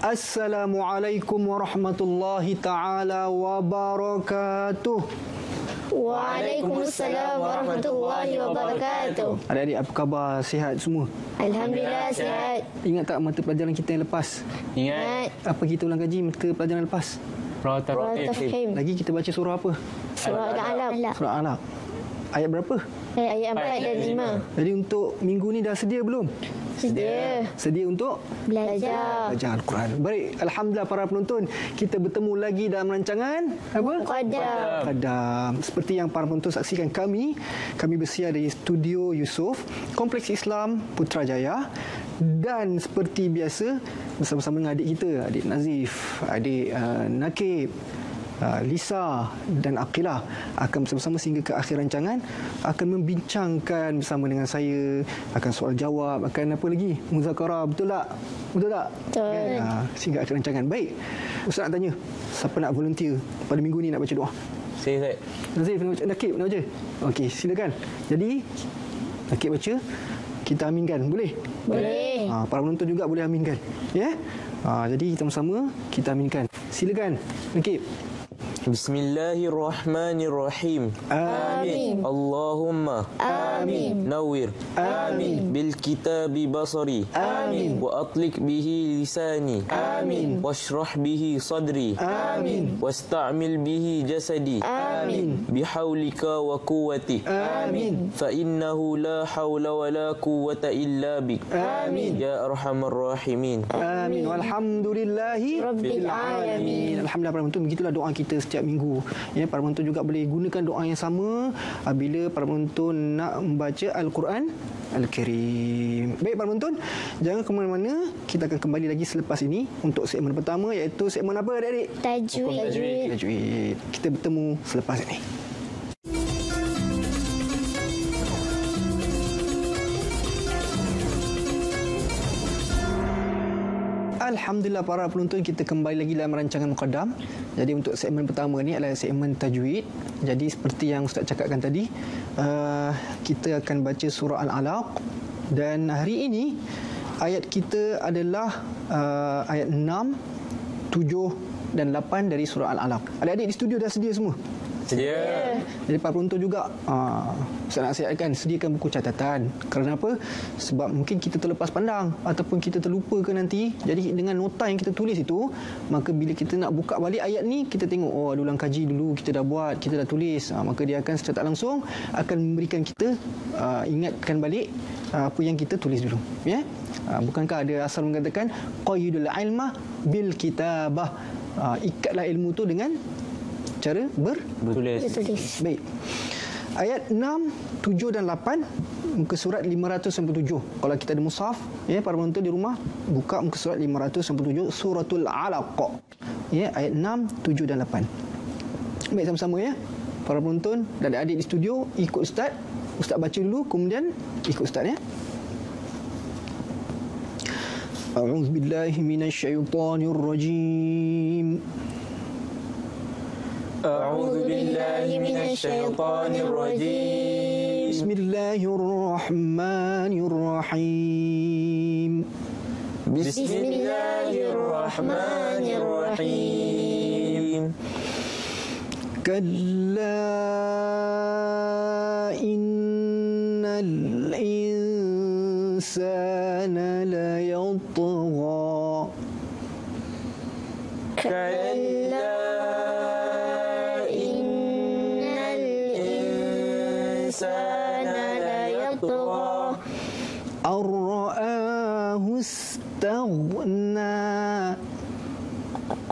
Assalamualaikum warahmatullahi taala wabarakatuh. Waalaikumsalam warahmatullahi wabarakatuh. Adik-adik, apa khabar? Sihat semua? Alhamdulillah sihat. Ingat tak mata pelajaran kita yang lepas? Ingat. Apa kita ulang kaji mata pelajaran yang lepas? Tafhim. Lagi kita baca surah apa? Surah Al-Alaq. Surah Al-Alaq. Ayat berapa? Ayat 4 dan 5. Jadi untuk minggu ni dah sedia belum? Sedia. Sedia untuk Belajar. belajar Al-Quran. Baik, alhamdulillah para penonton, kita bertemu lagi dalam rancangan apa? Qadam. Seperti yang para penonton saksikan kami bersiar dari studio Yusof, Kompleks Islam Putrajaya, dan seperti biasa bersama-sama dengan adik kita, adik Nazif, adik Nakib, Lisa dan Aqilah akan bersama-sama sehingga ke akhir rancangan, akan membincangkan bersama dengan saya, akan soal jawab, akan apa lagi, muzakarah, betul tak? Betul tak? Betul. Sehingga akhir rancangan. Baik, Ustaz nak tanya, siapa nak volunteer pada minggu ni nak baca doa? Saya. Nazif nak baca, Nakib nak baca? Okey, silakan. Jadi Nakib baca, kita aminkan, boleh? Boleh. Para penonton juga boleh aminkan, ya? Jadi kita bersama kita aminkan. Silakan Nakib. Bismillahirrahmanirrahim. Amin. Allahumma Amin. nawwir bil kitabi basari. Amin. Wa atlik bihi lisani. Amin. Washrah bihi sadri. Amin. Wasta'mil bihi jasadi. Amin. Bihaulika wa quwwatik. Amin. Fa innahu la hawla wa la quwwata illa bik. Amin. Ya arhamar rahimin. Amin. Walhamdulillahi Rabbil alamin. Alhamdulillah para penonton, begitulah doa kita setiap minggu. Ya, para penonton juga boleh gunakan doa yang sama apabila para penonton nak membaca Al-Quran Al-Karim. Baik para penonton, jangan ke mana-mana. Kita akan kembali lagi selepas ini untuk segmen pertama, iaitu segmen apa adik-adik? Tajwid. Tajwid. Kita bertemu selepas ini. Alhamdulillah para penonton, kita kembali lagi dalam rancangan Muqaddam. Jadi untuk segmen pertama ni adalah segmen tajwid. Jadi seperti yang Ustaz cakapkan tadi, kita akan baca surah Al-Alaq, dan hari ini ayat kita adalah ayat 6, 7 dan 8 dari surah Al-Alaq. Adik-adik di studio dah sedia semua? Sedia. Jadi para penonton juga, saya nasihatkan sediakan buku catatan. Kerana apa? Sebab mungkin kita terlepas pandang ataupun kita terlupa ke nanti. Jadi dengan nota yang kita tulis itu, maka bila kita nak buka balik ayat ni, kita tengok, ada ulang kaji dulu, kita dah buat, kita dah tulis. Maka dia akan secara tak langsung akan memberikan kita ingatkan balik apa yang kita tulis dulu. Ya? Bukankah ada asal mengatakan qayyidul ilma bil kitabah, ikatlah ilmu tu dengan cara Bertulis. Baik. Ayat 6, 7 dan 8 muka surat 597. Kalau kita ada mushaf, ya, para penonton di rumah buka muka surat 597 suratul Alaq. Ya, ayat 6, 7 dan 8. Baik, sama-sama ya. Para penonton dan adik di studio ikut ustaz. Ustaz baca dulu, kemudian ikut ustaz ya. A'udzubillahi minasyaitonirrajim. أعوذ بالله من الشيطان الرجيم. بسم الله الرحمن الرحيم. بسم الله الرحمن الرحيم. كلا إن الإنسان ليطغى. كلا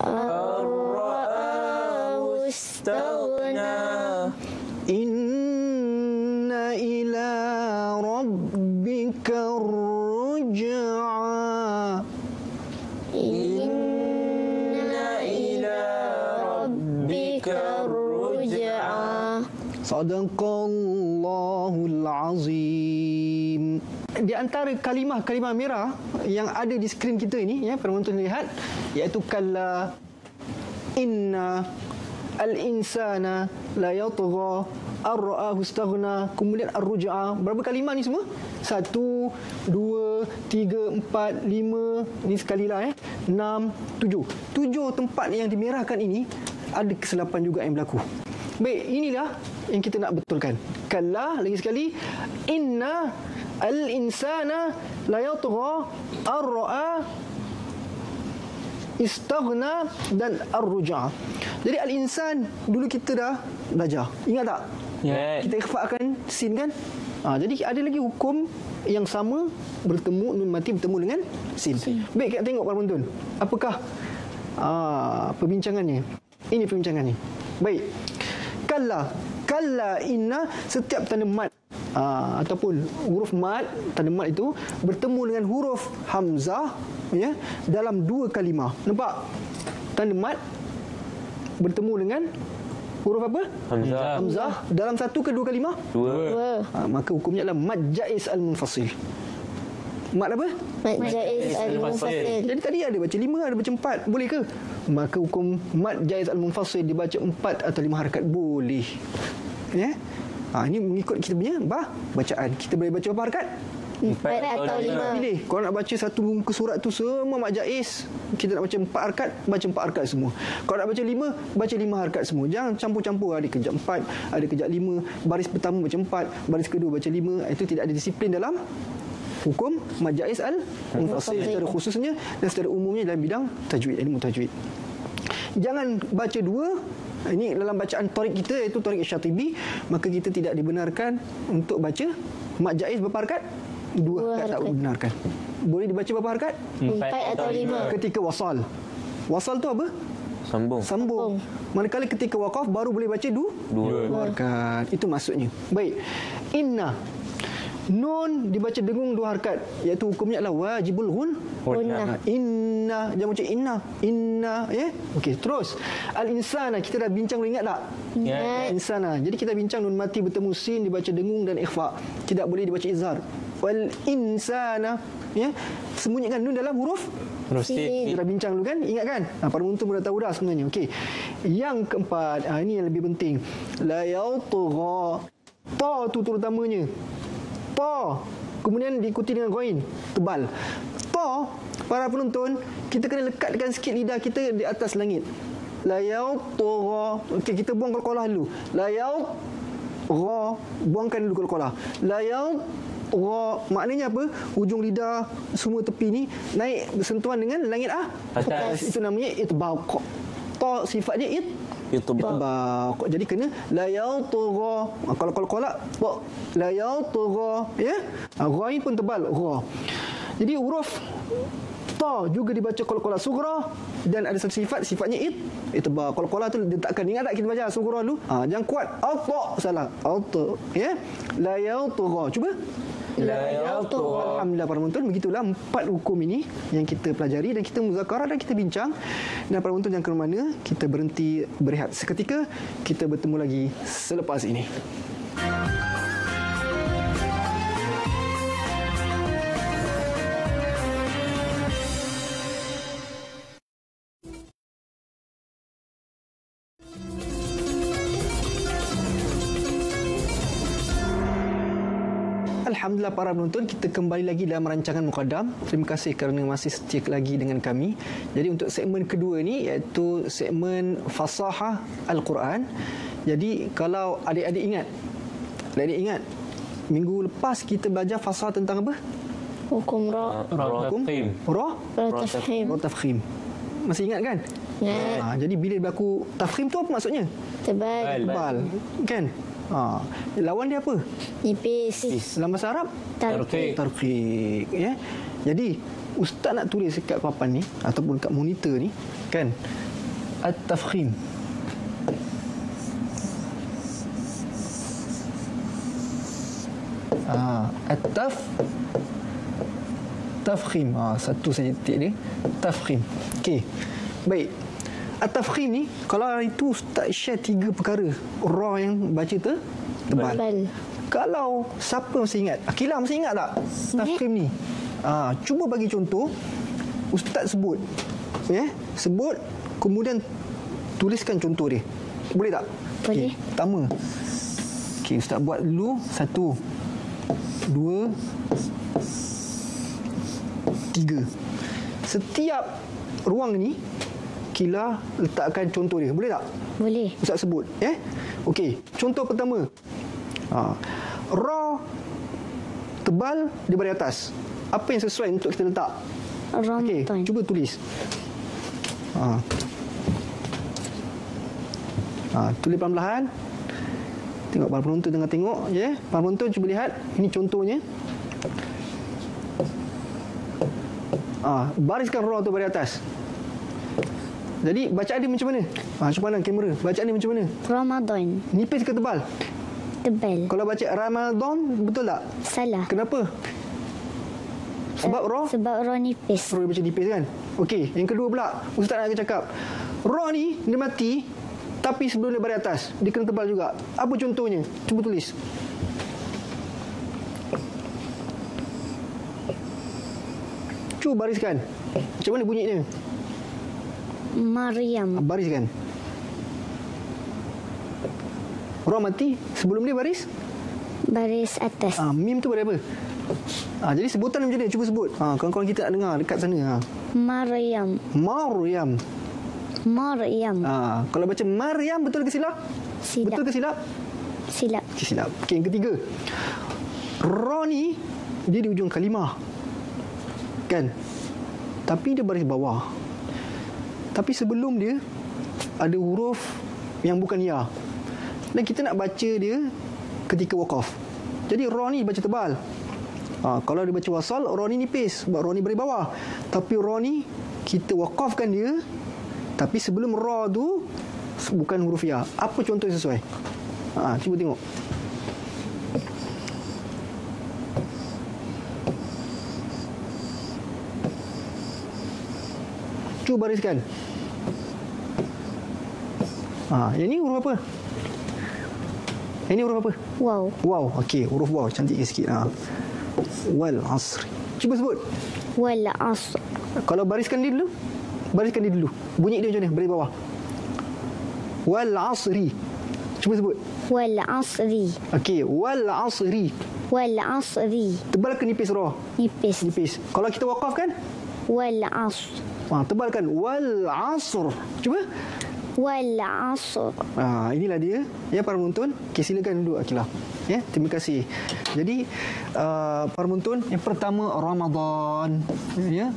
أن رآه استغنى. إن إلى ربك الرجعى. Sadaqallahul azim. Di antara kalimah-kalimah merah yang ada di skrin kita ini, ya, penonton lihat, iaitu kalla, inna, Al-insana la yatgha ar-ra'ahu istaghna. Kemudian ar-ruj'a. Berapa kalimah ni semua? 1, 2, 3, 4, 5. Ni sekali lah 6, 7. 7 tempat yang dimerahkan ini ada kesilapan juga yang berlaku. Baik, inilah yang kita nak betulkan. Kalla, lagi sekali, inna al-insana la yatgha ar-ra'a istaghna dan ar-ruj'a. Jadi al-insan dulu kita dah belajar. Ingat tak? Ya. Kita ikhfakan sin kan? Jadi ada lagi hukum yang sama bertemu nun mati bertemu dengan sin. Baik, kita tengok para penonton. Apakah perbincangannya? Ini perbincangannya. Baik. Kalla inna, setiap tanda mat ataupun huruf mat, tanda mat itu bertemu dengan huruf hamzah ya dalam 2 kalimah. Nampak? Tanda mat bertemu dengan huruf apa? Hamzah dalam 1 ke 2 kalimah? 2. Maka hukumnya adalah mad jaiz al-munfasil. Mad apa? Mad jaiz al-munfasil. Jadi tadi ada baca 5, ada baca 4. Boleh ke? Maka hukum mad jaiz al-munfasil dibaca 4 atau 5 harakat boleh. Ya? Ini mengikut kita punya bacaan. Kita boleh baca berapa harakat? 4 atau 5. Pilih. Kalau nak baca satu muka surat tu semua mad jaiz, kita nak baca 4 harakat, baca 4 harakat semua. Kalau nak baca 5, baca 5 harakat semua. Jangan campur-campur. Ada kejap 4, ada kejap 5. Baris pertama baca 4, baris kedua baca 5. Itu tidak ada disiplin dalam hukum mad jaiz al-munfasil secara khususnya dan secara umumnya dalam bidang tajwid, ilmu tajwid. Jangan baca 2. Ini dalam bacaan tarik kita, iaitu tarik Syatibi, maka kita tidak dibenarkan untuk baca mad jaiz berapa harakat? 2 harakat tak dibenarkan. Boleh dibaca berapa harakat? 4 atau 5. Ketika wasal. Wasal tu apa? Sambung. Manakala ketika waqaf baru boleh baca 2 harakat. Itu maksudnya. Baik. Inna. Nun dibaca dengung 2 harakat, iaitu hukumnya adalah wajibul Gunnah. Inna, jangan baca inna ya. Okey, terus al-insana kita dah bincang, ingat tak? Insana. Jadi kita bincang nun mati bertemu sin dibaca dengung dan ikhfa. Tidak boleh dibaca izhar. Wal insana ya. Sembunyikan nun dalam huruf Sin. kita dah bincang dulu kan? Ingat kan? Para penonton pun dah tahu dah sebenarnya. Okey. Yang keempat, ini yang lebih penting. La yatgha. Ta tu terutamanya. Ta. Kemudian diikuti dengan ghain tebal. Ta, para penonton, kita kena lekatkan sikit lidah kita di atas langit. La yatgha. Okey, kita buang qalqalah dulu. La yatgha. Buangkan dulu qalqalah. La yatgha. Maknanya apa? Hujung lidah semua tepi ni naik bersentuhan dengan langit atas. Itu namanya itbaq. Ta sifatnya itbaq. Jadi kena la yatgha. Kalau qalqalah la yatgha ya. Ghain pun tebal gha. Jadi huruf ta juga dibaca qalqalah sughra dan ada satu sifatnya itbaq. Qalqalah tu letakkan. Ingat tak kita baca sughra dulu? Jangan kuat. Salah. Ya. La yatgha. Cuba. La yatgha. Alhamdulillah para penonton, begitulah 4 hukum ini yang kita pelajari dan kita muzakarah dan kita bincang. Dan para penonton yang ke mana, kita berhenti berehat seketika. Kita bertemu lagi selepas ini. Alhamdulillah para penonton, kita kembali lagi dalam rancangan Muqaddam. Terima kasih kerana masih setia lagi dengan kami. Jadi untuk segmen kedua ni, iaitu segmen Fasahah Al-Quran. Jadi kalau adik-adik ingat, minggu lepas kita belajar fasahah tentang apa? Hukum ra. Tafkhim. Tafkhim. Masih ingat kan? Ingat. Jadi bila berlaku tafkhim tu apa maksudnya? Tebal. Kan? Lawan dia apa? Nipis. Dalam bahasa Arab? Tarqiq. Ya. Jadi ustaz nak tulis dekat papan ni ataupun kat monitor ni kan, at-tafkhim. Tafkhim. Satu saja titik dia. Tafkhim. Okey. Baik. At-tafkhim ni, kalau hari itu Ustaz share 3 perkara ra yang baca tebal. Kalau siapa masih ingat? Akilah masih ingat tak? Tafkhim ni. Cuba bagi contoh. Ustaz sebut. Sebut, kemudian tuliskan contoh dia. Boleh tak? Boleh. Okey, pertama. Okey, Ustaz buat dulu. 1, 2, 3. Setiap ruang ni Kila letakkan contoh dia. Boleh tak? Boleh. Ustaz sebut. Okey, contoh pertama. Ra tebal di baris atas. Apa yang sesuai untuk kita letak? Okey, Ramadan. cuba tulis. Tulis perlahan-lahan. Tengok para penonton tengah tengok. Para penonton cuba lihat. Ini contohnya. Bariskan ra tu baris atas. Jadi bacaan dia macam mana? Cuba pandang kamera. Bacaan dia macam mana? Ramadan. Nipis ke tebal? Tebal. Kalau baca Ramadan, betul tak? Salah. Kenapa? Sebab ra? Sebab ra nipis. Ra baca nipis kan? Okey, yang kedua pula. Ustaz nak cakap. Ra ni, dia mati. Tapi sebelum dia baris atas, dia kena tebal juga. Apa contohnya? Cuba tulis. Cuba bariskan. Macam mana bunyinya? Maryam. Bariskan. Ra mati, sebelum dia baris? Baris atas. Mim tu baris apa? Jadi sebutan macam ni. Cuba sebut. Kawan-kawan kita nak dengar dekat sana. Maryam. Maryam. Maryam. Kalau baca Maryam, betul ke silap? Silap. Betul ke silap? Silap. Okay, silap. Okey, yang ketiga. Ra ni, dia di ujung kalimah. Kan? Tapi dia baris bawah. Tapi sebelum dia, ada huruf yang bukan ya. Dan kita nak baca dia ketika wakaf. Jadi ra ni baca tebal. Kalau dia baca wasal, ra ni nipis. Sebab ra ni baris bawah. Tapi ra ni, kita wakafkan dia. Tapi sebelum ra tu, bukan huruf ya. Apa contoh yang sesuai? Cuba tengok. Cuba bariskan. Yang ni huruf apa? Yang ni huruf apa? Wow. Wow. Okey, huruf wow. Cantik sikit. Wal asri. Cuba sebut. Wal asr. Kalau bariskan dia dulu. Bariskan dia dulu. Bunyi dia macam mana? Baris bawah. Wal asri. Cuba sebut. Wal asri. Okey, wal asri. Wal asri. Tebal ke nipis ra? Nipis. Nipis. Kalau kita wakafkan? Wal asr. Tebalkan. Wal asr. Cuba. Wal asr. Inilah dia. Ya, para penonton. Okey, silakan duduk Akilah. Ya, terima kasih. Jadi, para penonton, yang pertama Ramadan. Ya.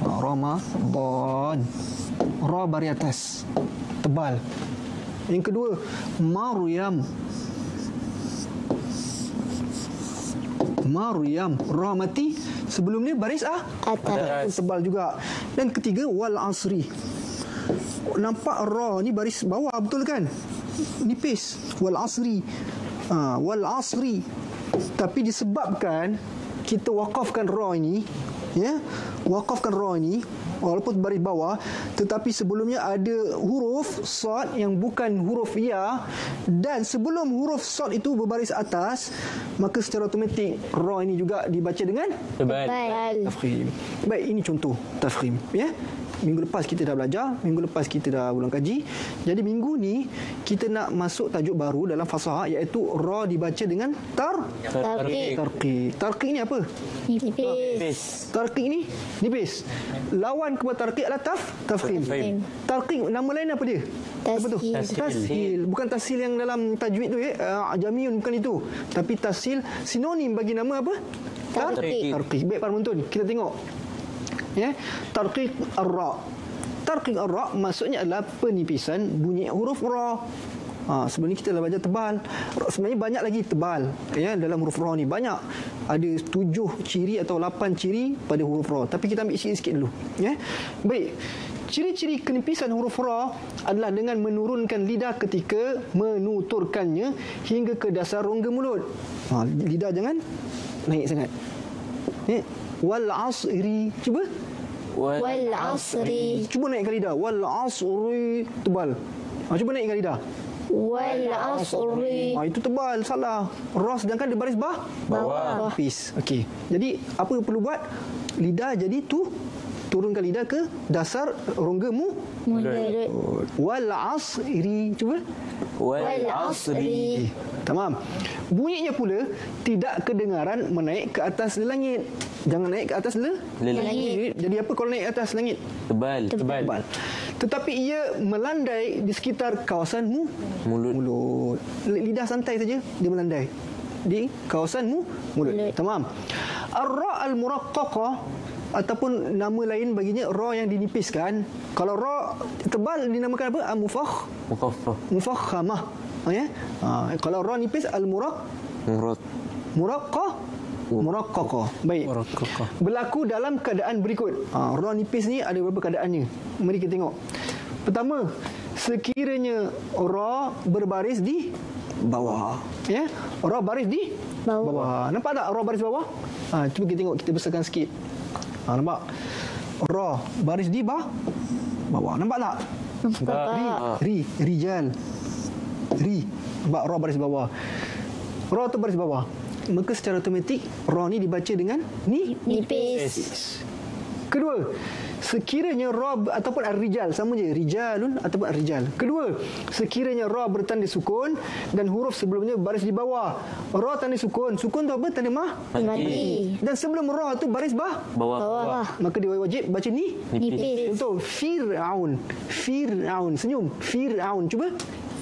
Ramadan. Ra baris atas. Tebal. Yang kedua, Maryam. Maryam. Ra mati. Sebelum ni baris Atas. tebal juga. Dan ketiga, wal asri. Nampak ra ni baris bawah, betul kan? Nipis. Wal asri. Wal asri. Tapi disebabkan kita wakafkan ra ini, ya, wakafkan ra ini walaupun baris bawah, tetapi sebelumnya ada huruf sad yang bukan huruf ya, dan sebelum huruf sad itu berbaris atas, maka secara automatik ra ini juga dibaca dengan Tebal. tafkhim. Baik, ini contoh tafkhim, ya. Minggu lepas kita dah belajar, minggu lepas kita dah ulang kaji. Jadi minggu ni kita nak masuk tajuk baru dalam fasahah, iaitu ra dibaca dengan Tarqiq. Tarqiq ni apa? Nipis. Tarqiq ni nipis. Lawan kepada tarqiq adalah tafkhim. Tarqiq nama lain apa dia? Apa tu? Tashil. Tashil. Bukan tashil yang dalam tajwid tu, Jamiun, bukan itu. Tapi tashil sinonim bagi nama apa? Tarqiq. Tarqiq. Baik, para penonton, kita tengok. Ya, tarqiq ar-ra. Tarqiq ar-ra maksudnya adalah penipisan bunyi huruf ra. Sebelum ni kita dah belajar tebal. Sebenarnya banyak lagi tebal, ya, dalam huruf ra ni. Banyak. Ada 7 ciri atau 8 ciri pada huruf ra. Tapi kita ambil sikit-sikit dulu, ya. Baik. Ciri-ciri kenipisan huruf ra adalah dengan menurunkan lidah ketika menuturkannya hingga ke dasar rongga mulut. Lidah jangan naik sangat. Ya. Wal asri. Cuba. Wal asri. Cuba naikkan lidah. Wal asri. Tebal. Cuba naikkan lidah. Wal asri. Itu tebal. Salah. Ra sedangkan dia baris Bawah. Nipis. Okey. Jadi apa perlu buat? Lidah jadi turunkan lidah ke dasar rongga mulut. Wal asri. Cuba. Wal asri. Tamam. Bunyinya pula tidak kedengaran menaik ke atas langit. Jangan naik ke atas langit. Jadi apa kalau naik ke atas langit? Tebal. Tetapi ia melandai di sekitar kawasan mulut. Lidah santai saja dia melandai di kawasan mulut. Tamam. Ar-ra al-muraqqaqah ataupun nama lain baginya ra yang dinipiskan. Kalau ra tebal dinamakan apa? Mufakhamah. Ya. Kalau ra nipis muraqqaqah. Baik. Berlaku dalam keadaan berikut. Ra nipis ni ada beberapa keadaannya. Mari kita tengok. Pertama, sekiranya ra berbaris di bawah. Ya. Ra baris di bawah. Nampak tak ra baris bawah? Cuba kita tengok, kita besarkan sikit. Nampak? Ra baris di bawah. Nampak tak? Rijal. Nampak ra baris bawah. Ra tu baris bawah. Maka secara automatik ra ni dibaca dengan Nipis. Kedua, sekiranya ra ataupun ar-rijal, sama je, rijalun ataupun ar-rijal. Kedua, sekiranya ra bertanda sukun dan huruf sebelumnya baris di bawah. Ra tanda sukun. Sukun tu apa? Tanda Mati. Dan sebelum ra tu baris Bawah. maka dia wajib baca Nipis. Contoh, Fir'aun. Senyum. Fir'aun. Cuba.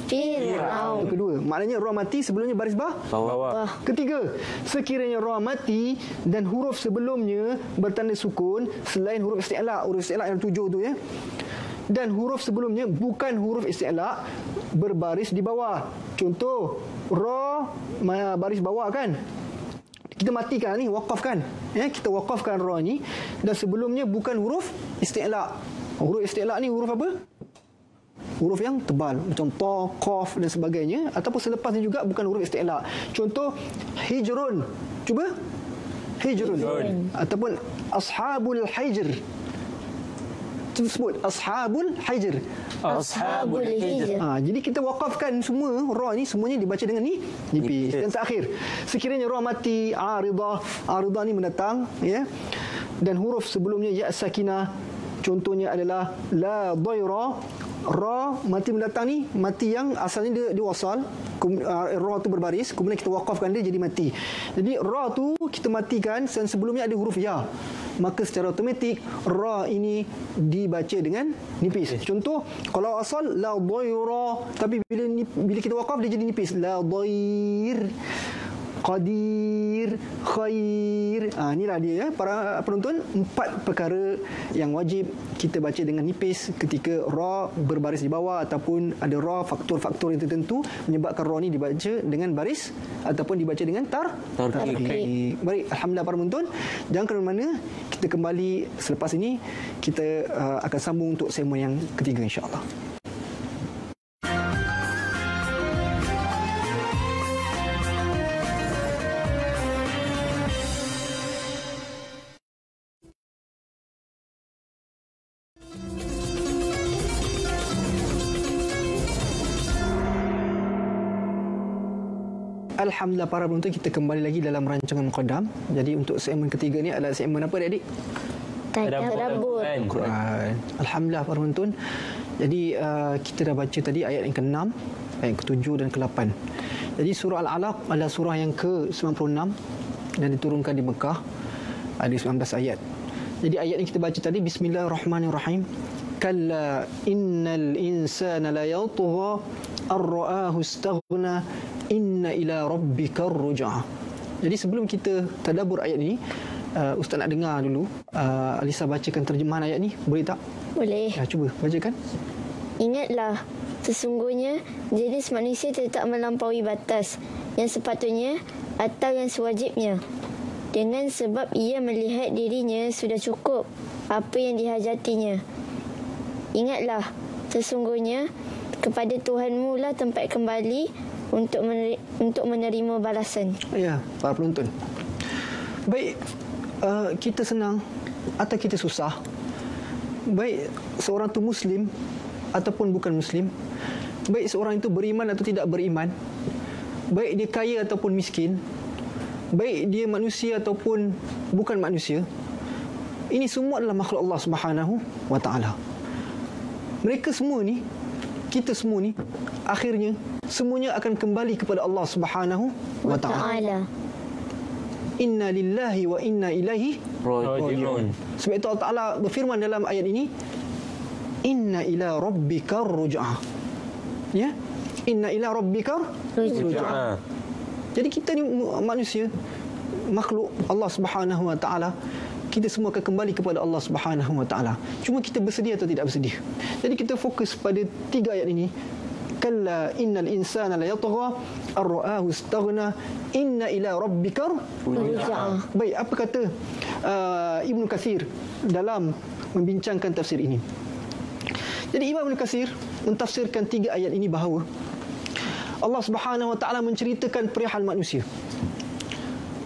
Fir'aun. Kedua, maknanya ra mati sebelumnya baris Bawah. Ketiga, sekiranya ra mati dan huruf sebelumnya bertanda sukun selain huruf isti'la yang 7 tu ya. Dan huruf sebelumnya bukan huruf isti'la berbaris di bawah. Contoh, ra baris bawah kan? Kita matikan ni, wakafkan. Ya, kita wakafkan ra ni dan sebelumnya bukan huruf isti'la. Huruf isti'la ni huruf apa? Huruf yang tebal macam ta, qaf dan sebagainya, ataupun selepasnya juga bukan huruf isti'la. Contoh, hijrun. Cuba. Hijrun. Ataupun ashabul hijr. Cuba sebut ashabul hijr. Ashabul hijr. Jadi kita wakafkan semua ra ni semuanya dibaca dengan nipis. Dan terakhir, sekiranya ra mati aridah ni mendatang ya. Dan huruf sebelumnya ya sakinah, contohnya adalah la dhaira. Ra mati mendatang ni, mati yang asalnya dia wasal, ra tu berbaris, kemudian kita wakafkan dia jadi mati. Jadi ra tu kita matikan dan sebelumnya ada huruf ya. Maka secara automatik ra ini dibaca dengan nipis. Contoh, kalau asal la dhaira, tapi bila kita wakaf dia jadi nipis. La dhair, qadir, khair. Inilah dia ya, para penonton, 4 perkara yang wajib kita baca dengan nipis ketika ra berbaris di bawah ataupun ada ra faktor-faktor yang tertentu menyebabkan ra ni dibaca dengan baris ataupun dibaca dengan tarqiq. Baik, alhamdulillah para penonton, jangan ke mana-mana, kita kembali selepas ini, kita akan sambung untuk segmen yang ketiga insya-Allah. Alhamdulillah para penonton, kita kembali lagi dalam rancangan Muqaddam. Jadi untuk segmen ketiga ni adalah segmen apa adik-adik? Tadabbur. Quran. Alhamdulillah para penonton. Jadi kita dah baca tadi ayat yang ke-6, ayat ke-7 dan ke-8. Jadi surah Al-Alaq adalah surah yang ke-96 dan diturunkan di Mekah. Ada 19 ayat. Jadi ayat yang kita baca tadi, Bismillahirrahmanirrahim. Kalla innal insana la yatgha ar-ra'ahu istaghna inna ila rabbikar ruj'ah. Jadi sebelum kita tadabbur ayat ni, Ustaz nak dengar dulu Alisa bacakan terjemahan ayat ni, boleh tak? Boleh. Cuba bacakan. Ingatlah, sesungguhnya jenis manusia tidak melampaui batas yang sepatutnya atau yang sewajibnya. Dengan sebab ia melihat dirinya sudah cukup apa yang dihajatinya. Ingatlah, sesungguhnya kepada Tuhanmu lah tempat kembali untuk menerima balasan. Ya, para penonton. Baik, kita senang atau kita susah, baik seorang itu Muslim ataupun bukan Muslim, baik seorang itu beriman atau tidak beriman, baik dia kaya ataupun miskin, baik dia manusia ataupun bukan manusia, Ini semua adalah makhluk Allah Subhanahu wa taala. Mereka semua ni, kita semua ni, akhirnya semuanya akan kembali kepada Allah Subhanahu wa taala. Inna lillahi wa inna ilaihi raji'un. Sebab itu Allah Taala berfirman dalam ayat ini, inna ila rabbikar ruj'ah. Ya? Inna ila rabbikar ruj'ah. Jadi kita ni manusia, makhluk Allah Subhanahu wa taala, kita semua akan kembali kepada Allah Subhanahu wa taala. Cuma kita bersedia atau tidak bersedia. Jadi kita fokus pada 3 ayat ini. Kalla innal insana la yatgha ar-ra'ahu istaghna inna ila rabbikar ruj'ah. Baik, apa kata Ibnu Katsir dalam membincangkan tafsir ini? Jadi Imam Ibnu Katsir mentafsirkan 3 ayat ini bahawa Allah Subhanahu wa taala menceritakan perihal manusia,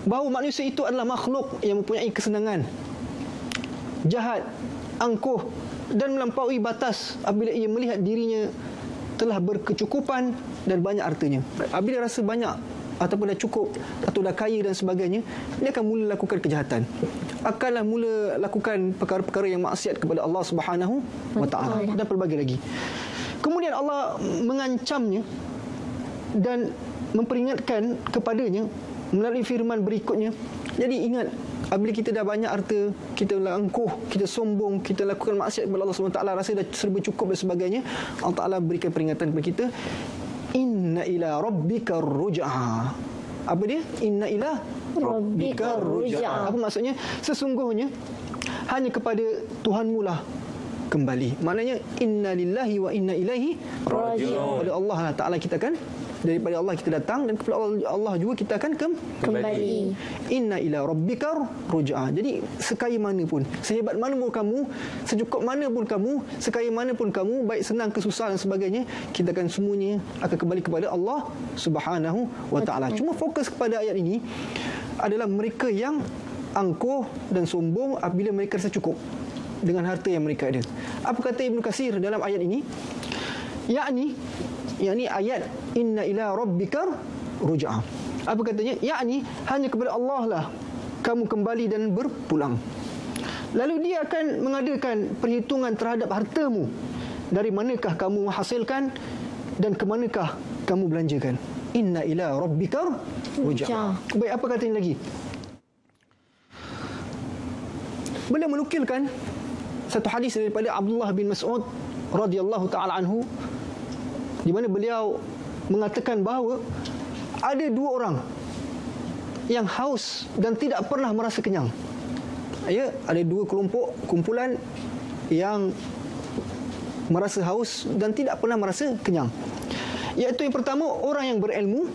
bahawa manusia itu adalah makhluk yang mempunyai kesenangan, jahat, angkuh dan melampaui batas apabila ia melihat dirinya telah berkecukupan dan banyak hartanya. Apabila rasa banyak ataupun dah cukup atau dah kaya dan sebagainya, dia akan mula lakukan kejahatan. Akanlah mula lakukan perkara-perkara yang maksiat kepada Allah Subhanahu wa taala dan pelbagai lagi. Kemudian Allah mengancamnya dan memperingatkan kepadanya melalui firman berikutnya. Jadi ingat, apabila kita dah banyak harta, kita angkuh, kita sombong, kita lakukan maksiat kepada Allah SWT, rasa dah serba cukup dan sebagainya, Allah Ta'ala berikan peringatan kepada kita, inna ila rabbikar ruj'ah. Apa dia? Inna ila rabbikar ruj'ah. Apa maksudnya? Sesungguhnya hanya kepada Tuhanmu lah kembali. Maknanya inna lillahi wa inna ilaihi raji'un. Kepada Allah Ta'ala kita akan, daripada Allah kita datang, dan kepada Allah juga kita akan kembali. Inna ila rabbikar ruj'ah. Jadi sekaya mana pun, sehebat mana pun kamu, secukup mana pun kamu, sekaya mana pun kamu, baik senang ke susah dan sebagainya, kita akan semuanya akan kembali kepada Allah Subhanahu wa taala. Cuma fokus kepada ayat ini adalah mereka yang angkuh dan sombong apabila mereka rasa cukup dengan harta yang mereka ada. Apa kata Ibnu Katsir dalam ayat ini? Yakni ayat inna ila rabbikar ruj'ah. Apa katanya? Yakni hanya kepada Allah lah kamu kembali dan berpulang. Lalu dia akan mengadakan perhitungan terhadap hartamu. Dari manakah kamu menghasilkan dan ke manakah kamu belanjakan. Inna ila rabbikar ruj'ah. Baik, apa katanya lagi? Beliau menukilkan satu hadis daripada Abdullah bin Mas'ud radhiyallahu taala anhu, di mana beliau mengatakan bahawa ada 2 orang yang haus dan tidak pernah merasa kenyang. Ya, ada 2 kelompok kumpulan yang merasa haus dan tidak pernah merasa kenyang. Iaitu yang pertama, orang yang berilmu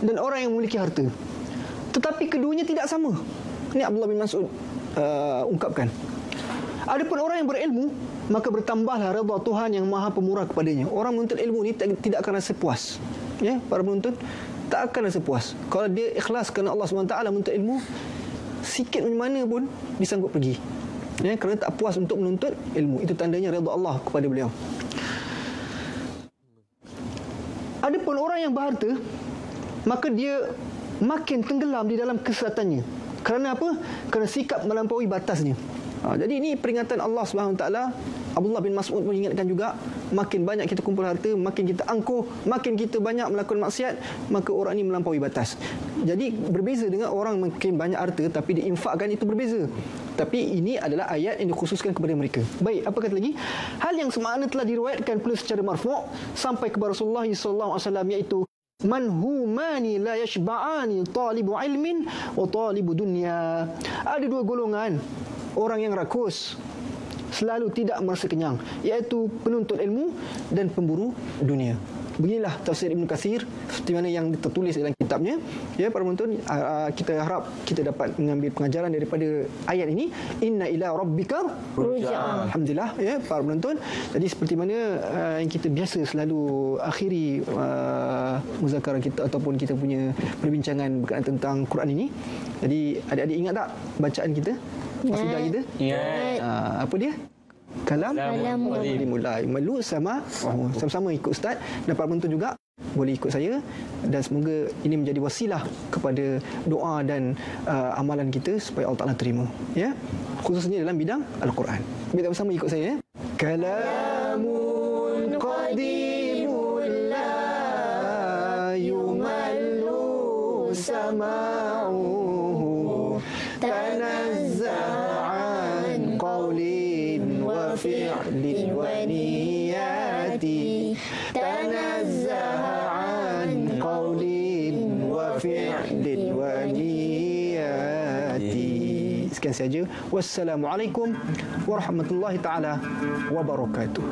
dan orang yang memiliki harta. Tetapi keduanya tidak sama. Ini Abdullah bin Mas'ud ungkapkan. Adapun orang yang berilmu, maka bertambahlah redha Tuhan yang Maha Pemurah kepadanya. Orang menuntut ilmu ni tidak akan rasa puas. Ya, para penuntut tak akan rasa puas. Kalau dia ikhlas kerana Allah SWT menuntut ilmu, sikit macam mana pun disanggup pergi. Ya, kerana tak puas untuk menuntut ilmu. Itu tandanya redha Allah kepada beliau. Adapun orang yang berharta, maka dia makin tenggelam di dalam kesesatannya. Kerana apa? Kerana sikap melampaui batasnya. Jadi ini peringatan Allah SWT. Abdullah bin Mas'ud mengingatkan juga, makin banyak kita kumpul harta, makin kita angkuh, makin kita banyak melakukan maksiat, maka orang ini melampaui batas. Jadi berbeza dengan orang makin banyak harta tapi diinfakkan, itu berbeza. Tapi ini adalah ayat yang dikhususkan kepada mereka. Baik, apa kata lagi? Hal yang semakna telah diriwayatkan pula secara marfu' sampai kepada Rasulullah SAW, iaitu man humani la yashba'ani talibu ilmin wa talibu dunya. Ada 2 golongan orang yang rakus, selalu tidak merasa kenyang, iaitu penuntut ilmu dan pemburu dunia. Beginilah tafsir Ibnu Katsir seperti mana yang tertulis dalam kitabnya. Ya, para penonton, kita harap kita dapat mengambil pengajaran daripada ayat ini, inna ila rabbika ruj'ah. Alhamdulillah, ya para penonton. Jadi seperti mana yang kita biasa selalu akhiri muzakarah kita ataupun kita punya perbincangan berkaitan tentang Quran ini. Jadi adik-adik ingat tak bacaan kita? Qasidah kita? Apa dia? Kalam dimulai. Malu sama sama-sama ikut ustaz dan para penonton juga. boleh ikut saya, dan semoga ini menjadi wasilah kepada doa dan amalan kita supaya Allah Ta'ala terima, ya, khususnya dalam bidang Al-Quran. Kita bersama ikut saya, ya. Kalamun qadimun la yumallu sama'uhu tanazza'an qawlin wa fi'lin wa niyati tanazza'an qawlin wa fi'lin wa niyati. Sekian saja. Wassalamualaikum warahmatullahi taala wabarakatuh.